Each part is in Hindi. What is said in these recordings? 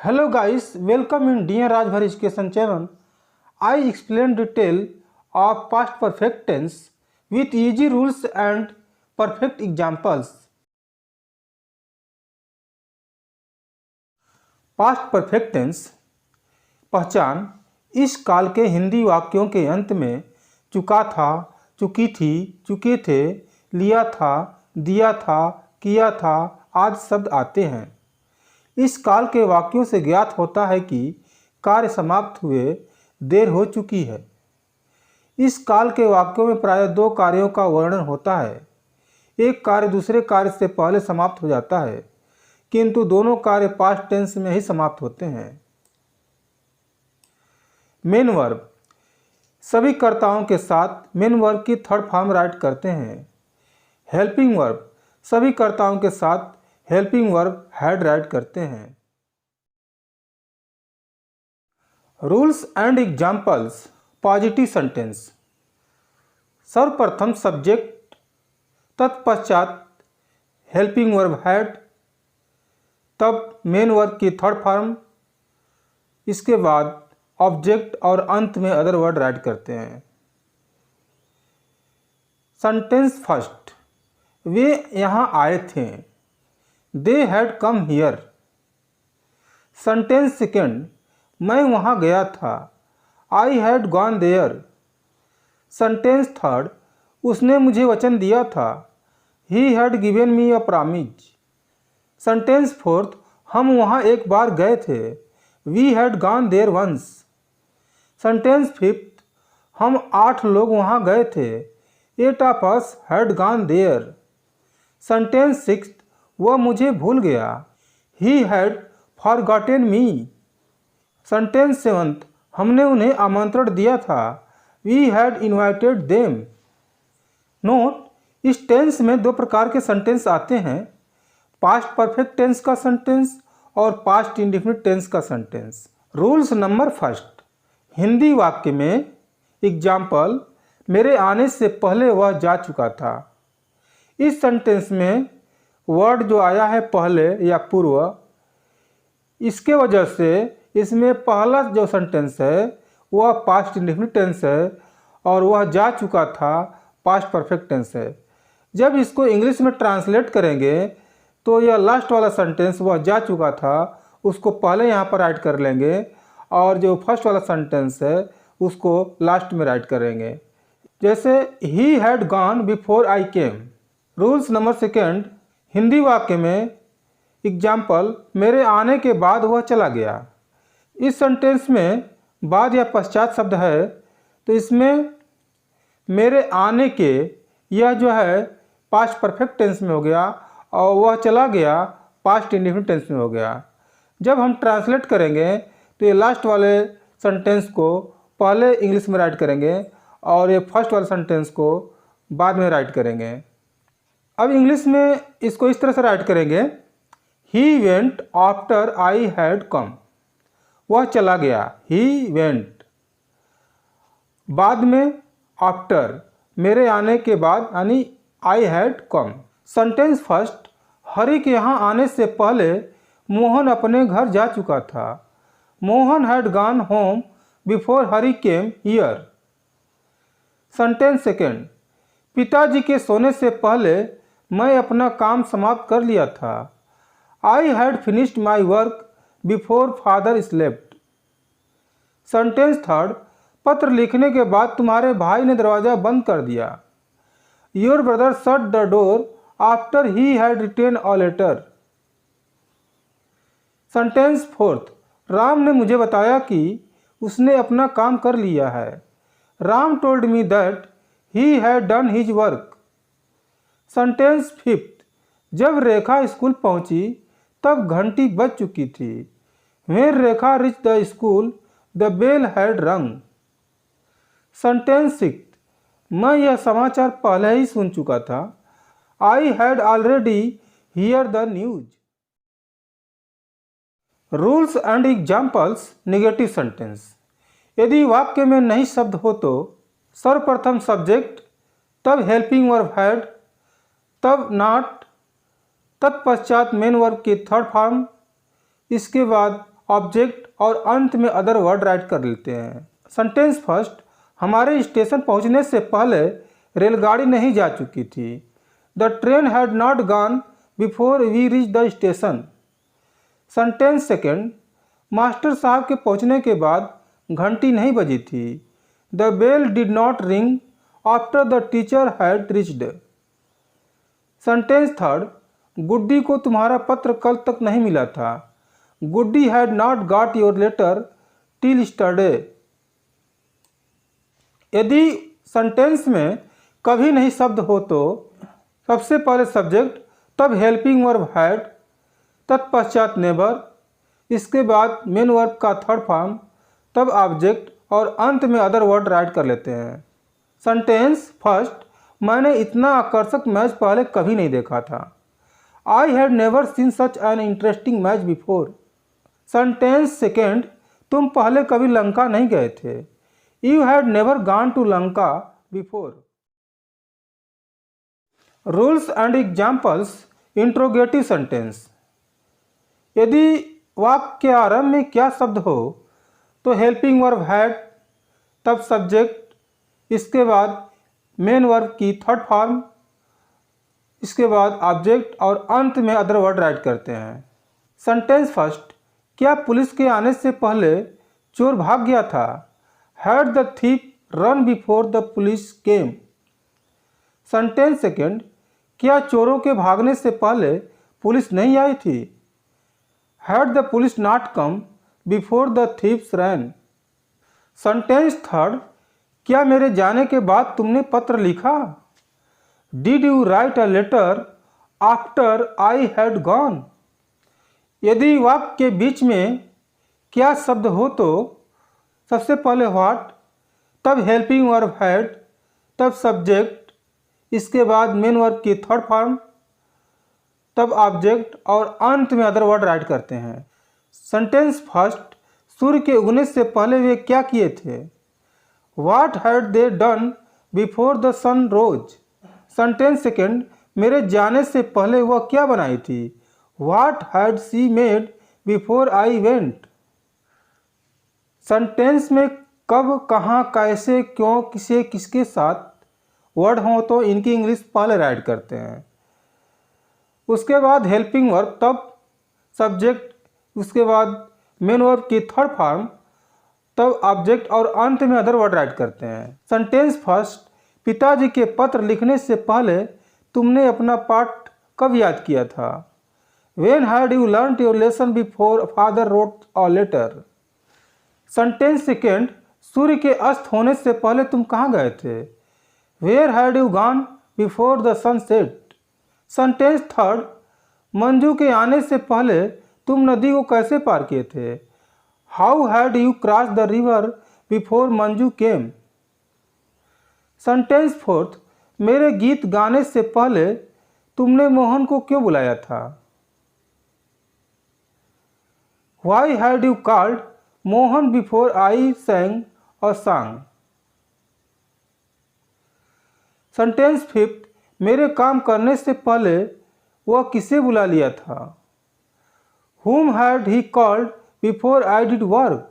Hello guys, welcome in Dear Rajbhar Education channel. I explain detail of past perfect tense with easy rules and perfect examples. Past perfect tense पहचान इस काल के हिंदी वाक्यों के अंत में चुका था, चुकी थी, चुके थे, लिया था, दिया था, किया था आदि शब्द आते हैं। इस काल के वाक्यों से ज्ञात होता है कि कार्य समाप्त हुए देर हो चुकी है। इस काल के वाक्यों में प्रायः दो कार्यों का वर्णन होता है। एक कार्य दूसरे कार्य से पहले समाप्त हो जाता है, किंतु दोनों कार्य पास्ट टेंस में ही समाप्त होते हैं। मेन वर्ब सभी कर्ताओं के साथ मेन वर्ब की थर्ड फॉर्म राइट करते हैं। हेल्पिंग वर्ब सभी कर्ताओं के साथ हेल्पिंग वर्ब हैड राइट करते हैं। Rules and examples positive sentence सर्वप्रथम सब्जेक्ट, तत्पश्चात हेल्पिंग वर्ब हैड, तब मेन वर्ब की थर्ड फॉर्म, इसके बाद ऑब्जेक्ट और अंत में अदर वर्ड राइट करते हैं। सेंटेंस फर्स्ट वे यहाँ आए थे। They had come here. Sentence second मैं वहाँ गया था। I had gone there. Sentence third उसने मुझे वचन दिया था। He had given me a promise. Sentence fourth हम वहाँ एक बार गए थे। We had gone there once. Sentence fifth हम 8 लोग वहाँ गए थे। 8 of us had gone there. Sentence sixth वह मुझे भूल गया। He had forgotten me. Sentence seventh हमने उन्हें आमंत्रण दिया था। We had invited them. Note इस टेंस में दो प्रकार के सेंटेंस आते हैं, पास्ट परफेक्ट टेंस का सेंटेंस और पास्ट इंडेफिनिट टेंस का sentence. Rules number first Hindi वाक्य में एग्जाम्पल मेरे आने से पहले वह जा चुका था। इस सेंटेंस में वर्ड जो आया है पहले या पूर्व, इसके वजह से इसमें पहला जो सेंटेंस है वह पास्ट इंडेफिनिट टेंस है और वह जा चुका था पास्ट परफेक्ट टेंस है। जब इसको इंग्लिश में ट्रांसलेट करेंगे तो यह लास्ट वाला सेंटेंस वह जा चुका था उसको पहले यहाँ पर राइट कर लेंगे और जो फर्स्ट वाला सेंटेंस है उसको लास्ट में राइट करेंगे। जैसे he had gone before I came. Rules number second Hindi वाक्य में एग्जाम्पल मेरे आने के बाद वह चला गया। इस सेंटेंस में बाद या पश्चात शब्द है तो इसमें मेरे आने के यह जो है पास्ट परफेक्ट टेंस में हो गया और वह चला गया पास्ट इंडेफिनिट टेंस में हो गया। जब हम ट्रांसलेट करेंगे तो ये लास्ट वाले सेंटेंस को पहले इंग्लिश में राइट करेंगे और ये फर्स्ट वाले सेंटेंस को बाद में राइट करेंगे। अब इंग्लिश में इसको इस तरह से राइट करेंगे he went after I had come. वह चला गया ही वेंट। बाद में आफ्टर मेरे आने के बाद यानी I had come. Sentence first Hari के यहाँ आने से पहले मोहन अपने घर जा चुका था। Mohan had gone home before Hari came here. Sentence second पिताजी के सोने से पहले मैं अपना काम समाप्त कर लिया था। I had finished my work before father slept. Sentence third पत्र लिखने के बाद तुम्हारे भाई ने दरवाज़ा बंद कर दिया। Your brother shut the door after he had written a letter. Sentence fourth Ram ने मुझे बताया कि उसने अपना काम कर लिया है। Ram told me that he had done his work. Sentence fifth जब रेखा स्कूल पहुंची तब घंटी बज चुकी थी। When Rekha reach the school the bell had rung. Sentence sixth मैं यह समाचार पहले ही सुन चुका था। I had already hear the news. Rules and examples negative sentence यदि वाक्य में नहीं शब्द हो तो सर्वप्रथम सब्जेक्ट, तब हेल्पिंग वर्ब हैड, तब नॉट, तत्पश्चात मेन वर्ब की थर्ड फॉर्म, इसके बाद ऑब्जेक्ट और अंत में अदर वर्ड राइट कर लेते हैं। सेंटेंस फर्स्ट, हमारे स्टेशन पहुंचने से पहले रेलगाड़ी नहीं जा चुकी थी। The train had not gone before we reach the station. Sentence second, master साहब के पहुंचने के बाद घंटी नहीं बजी थी। The bell did not ring after the teacher had reached. Sentence third, Guddi को तुम्हारा पत्र कल तक नहीं मिला था। Guddi had not got your letter till yesterday. यदि सेंटेंस में कभी नहीं शब्द हो तो सबसे पहले सब्जेक्ट, तब हेल्पिंग वर्ब हैड, तत्पश्चात नेवर, इसके बाद मेन वर्ब का थर्ड फॉर्म, तब ऑब्जेक्ट और अंत में अदर वर्ड राइट कर लेते हैं। सेंटेंस फर्स्ट, मैंने इतना आकर्षक मैच पहले कभी नहीं देखा था। I had never seen such an interesting match before. Sentence second, तुम पहले कभी लंका नहीं गए थे। You had never gone to Lanka before. Rules and examples interrogative sentence. यदि वाक्य के आरंभ में क्या शब्द हो तो हेल्पिंग वर्ब हैड, तब सब्जेक्ट, इसके बाद मेन वर्ब की थर्ड फॉर्म, इसके बाद ऑब्जेक्ट और अंत में अदर वर्ड राइट करते हैं। सेंटेंस फर्स्ट, क्या पुलिस के आने से पहले चोर भाग गया था। Had the thief run before the police came. Sentence second, क्या चोरों के भागने से पहले पुलिस नहीं आई थी। Had the police not come before the thieves ran. Sentence third, क्या मेरे जाने के बाद तुमने पत्र लिखा। Did you write a letter after I had gone. यदि वाक्य के बीच में क्या शब्द हो तो सबसे पहले व्हाट, तब हेल्पिंग वर्ब हैड, तब सब्जेक्ट, इसके बाद मेन वर्ब की थर्ड फॉर्म, तब ऑब्जेक्ट और अंत में अदर वर्ड राइट करते हैं। सेंटेंस फर्स्ट, सूर्य के उगने से पहले वे क्या किए थे। What had they done before the sun rose. Sentence second, मेरे जाने से पहले वह क्या बनाई थी। What had she made before I went. Sentence में कब, कहाँ, कैसे, क्यों, किसे, किसके साथ वर्ड हो तो इनकी इंग्लिश पहले राइट करते हैं। उसके बाद हेल्पिंग वर्ब, तब सब्जेक्ट, उसके बाद मेन वर्ब की थर्ड फॉर्म, तब ऑब्जेक्ट और अंत में अदर वर्ड राइट करते हैं। सेंटेंस फर्स्ट, पिताजी के पत्र लिखने से पहले तुमने अपना पाठ कब याद किया था। When had you learnt your lesson before father wrote a letter? Sentence second, सूर्य के अस्त होने से पहले तुम कहाँ गए थे। Where had you gone before the sun set? Sentence third, Manju के आने से पहले तुम नदी को कैसे पार किए थे। How had you crossed the river before Manju came? Sentence fourth, मेरे गीत गाने से पहले तुमने मोहन को क्यों बुलाया था। Why had you called Mohan before I sang a song? Sentence fifth, मेरे काम करने से पहले वह किसे बुला लिया था। Whom had he called before I did work?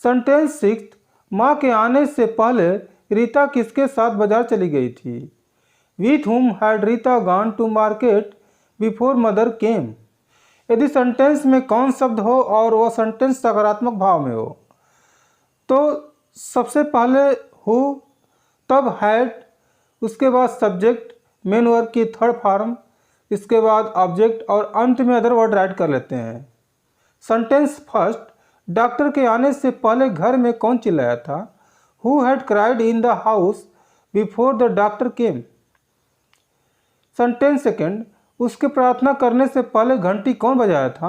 Sentence sixth, माँ के आने से पहले रीता किसके साथ बाजार चली गई थी। With whom had Rita gone to market before mother came? यदि सेंटेंस में कौन शब्द हो और वह सेंटेंस सकारात्मक भाव में हो तो सबसे पहले हु, तब हैड, उसके बाद सब्जेक्ट, मेन वर्ब की थर्ड फॉर्म, इसके बाद ऑब्जेक्ट और अंत में अदर वर्ड राइट कर लेते हैं। सेंटेंस फर्स्ट, डॉक्टर के आने से पहले घर में कौन चिल्लाया था। Who had cried in the house before the doctor came. Sentence second, उसके प्रार्थना करने से पहले घंटी कौन बजाया था।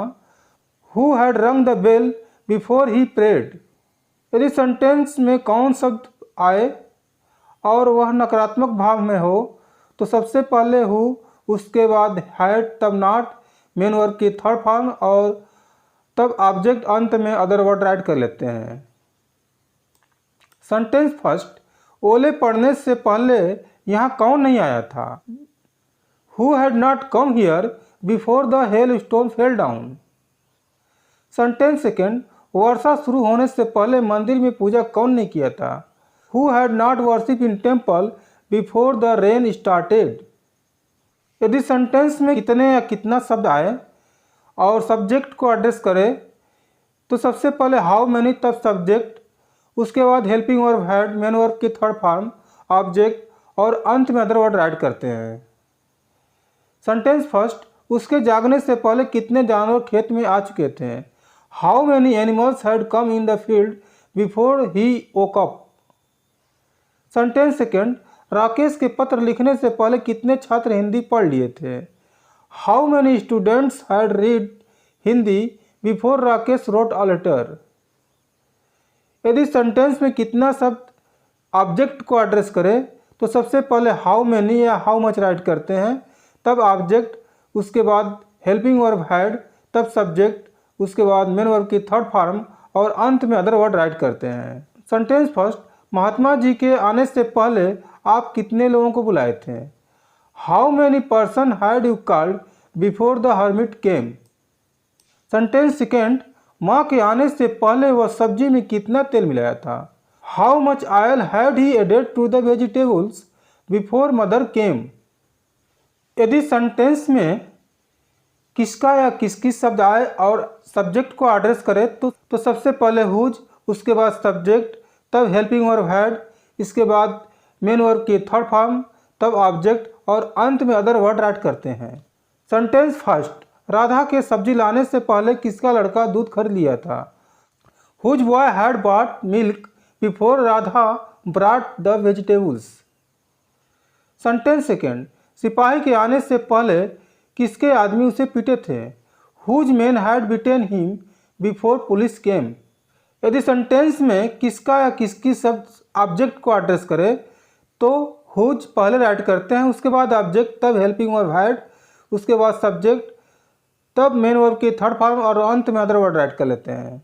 Who had rung the bell before he prayed. यदि सेंटेंस में कौन शब्द आए और वह नकारात्मक भाव में हो तो सबसे पहले हु, उसके बाद हैड, तब नॉट, मेन वर्ब की थर्ड फॉर्म और तब ऑब्जेक्ट, अंत में अदर वर्ड राइट कर लेते हैं। सेंटेंस फर्स्ट, ओले पड़ने से पहले यहाँ कौन नहीं आया था। Who had not come here before the hailstone fell down? Sentence second, वर्षा शुरू होने से पहले मंदिर में पूजा कौन ने किया था? Who had not worship in temple before the rain started? यदि सेंटेंस में कितने या कितना शब्द आए और सब्जेक्ट को एड्रेस करें तो सबसे पहले हाउ मैनी, तब सब्जेक्ट, उसके बाद helping verb had, main verb की थर्ड फॉर्म, ऑब्जेक्ट और अंत में अदर वर्ड ऐड करते हैं। सेंटेंस फर्स्ट, उसके जागने से पहले कितने जानवर खेत में आ चुके थे? How many animals had come in the field before he woke up? Sentence second, Rakesh के पत्र लिखने से पहले कितने छात्र हिंदी पढ़ लिए थे? How many students had read Hindi before Rakesh wrote a letter? यदि सेंटेंस में कितना शब्द ऑब्जेक्ट को एड्रेस करे तो सबसे पहले हाउ मैनी या हाउ मच राइट करते हैं, तब ऑब्जेक्ट, उसके बाद हेल्पिंग वर्ब हैड, तब सब्जेक्ट, उसके बाद मेन वर्ब की थर्ड फॉर्म और अंत में अदर वर्ड राइट करते हैं। सेंटेंस फर्स्ट, महात्मा जी के आने से पहले आप कितने लोगों को बुलाए थे? How many person had you called before the hermit came? Sentence second, माँ के आने से पहले वह सब्जी में कितना तेल मिलाया था? How much oil had he added to the vegetables before mother came? यदि सेंटेंस में किसका या किसकी शब्द आए और सब्जेक्ट को एड्रेस करे तो सबसे पहले हुज, उसके बाद सब्जेक्ट, तब हेल्पिंग वर्ब हैड, इसके बाद मेन वर्ब की थर्ड फॉर्म, तब ऑब्जेक्ट और अंत में अदर वर्ड ऐड करते हैं। सेंटेंस फर्स्ट, राधा के सब्जी लाने से पहले किसका लड़का दूध खरीद लिया था? Whose boy had bought milk before Radha brought the vegetables? Sentence second, सिपाही के आने से पहले किसके आदमी उसे पीटे थे? Whose man had beaten him before police came? यदि सेंटेंस में किसका या किसकी शब्द ऑब्जेक्ट को एड्रेस करे तो हुज पहले राइट करते हैं, उसके बाद ऑब्जेक्ट, तब हेल्पिंग वर्ब हैड, उसके बाद सब्जेक्ट, तब मेन वर्ब की थर्ड फॉर्म और अंत में अदर वर्ड राइट कर लेते हैं।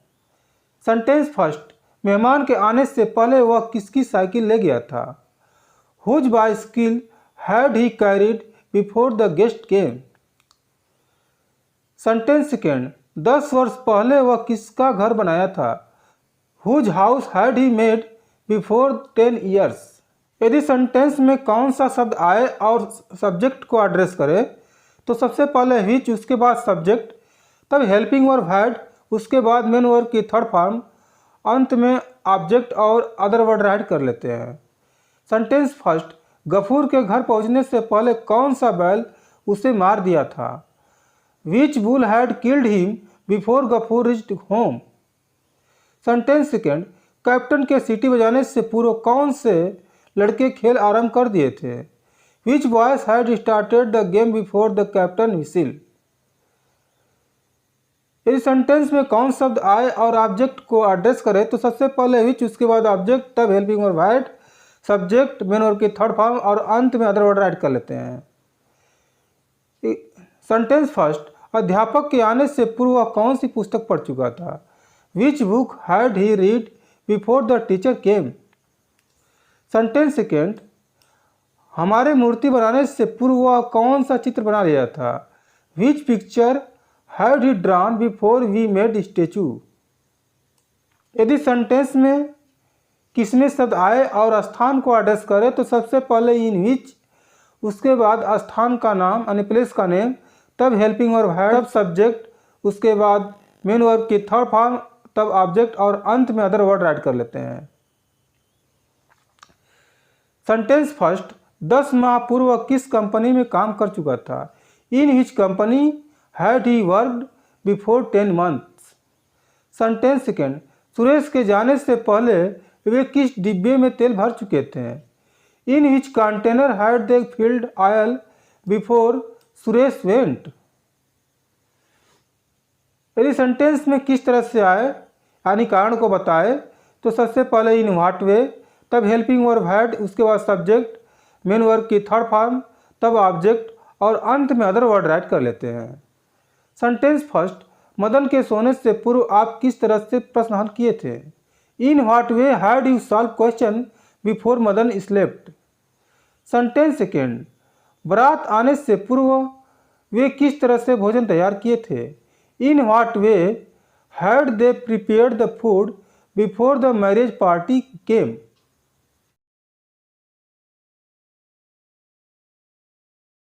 सेंटेंस फर्स्ट, मेहमान के आने से पहले वह किसकी साइकिल ले गया था? Whose bicycle had he carried before the guest came? Sentence second, 10 वर्ष पहले वह किसका घर बनाया था? Whose house had he made before 10 years? यदि सेंटेंस में कौन सा शब्द आए और सब्जेक्ट को एड्रेस करे तो सबसे पहले विच, उसके बाद सब्जेक्ट, तब हेल्पिंग वर्ब हैड, उसके बाद मेन वर्ब की थर्ड फॉर्म, अंत में ऑब्जेक्ट और अदर वर्ड ऐड कर लेते हैं। सेंटेंस फर्स्ट, गफूर के घर पहुंचने से पहले कौन सा बैल उसे मार दिया था? Which bull had killed him before Gafoor reached home? Sentence second, captain के सीटी बजाने से पूर्व कौन से लड़के खेल आरंभ कर दिए थे? Which boys had started the game before the captain whistle? इस सेंटेंस में कौन शब्द आए और ऑब्जेक्ट को एड्रेस करे तो सबसे पहले विच, उसके बाद ऑब्जेक्ट, तब helping verb had, subject, main verb की थर्ड फॉर्म और अंत में अदर वर्ड ऐड कर लेते हैं। सेंटेंस फर्स्ट, अध्यापक के आने से पूर्व वह कौन सी पुस्तक पढ़ चुका था? Which book had he read before the teacher came? Sentence second, हमारे मूर्ति बनाने से पूर्व वह कौन सा चित्र बना लिया था? Which picture had he drawn before we made statue? यदि सेंटेंस में किसमें शब्द आए और स्थान को एड्रेस करे तो सबसे पहले इन विच, उसके बाद स्थान का नाम यानी प्लेस का नेम, तब हेल्पिंग वर्ब हैड, तब सब्जेक्ट, उसके बाद मेन वर्ब की थर्ड फॉर्म, तब ऑब्जेक्ट और अंत में अदर वर्ड ऐड कर लेते हैं। सेंटेंस फर्स्ट, 10 माह पूर्व वह किस कंपनी में काम कर चुका था? In which company had he worked before 10 months? Sentence second, Suresh के जाने से पहले वे किस डिब्बे में तेल भर चुके थे? In which container had they filled oil before Suresh went? यदि सेंटेंस में किस तरह से आए यानी कारण को बताए तो सबसे पहले इन व्हाट वे, तब हेल्पिंग वर्ब हैड, उसके बाद सब्जेक्ट, मेन वर्ब की थर्ड फॉर्म, तब ऑब्जेक्ट और अंत में अदर वर्ड ऐड कर लेते हैं। सेंटेंस फर्स्ट, मदन के सोने से पूर्व आप किस तरह से प्रश्न हल किए थे? In what way had you solve question before Madan slept? Sentence second, बारात आने से पूर्व वे किस तरह से भोजन तैयार किए थे? In what way Had they prepared the food before the marriage party came?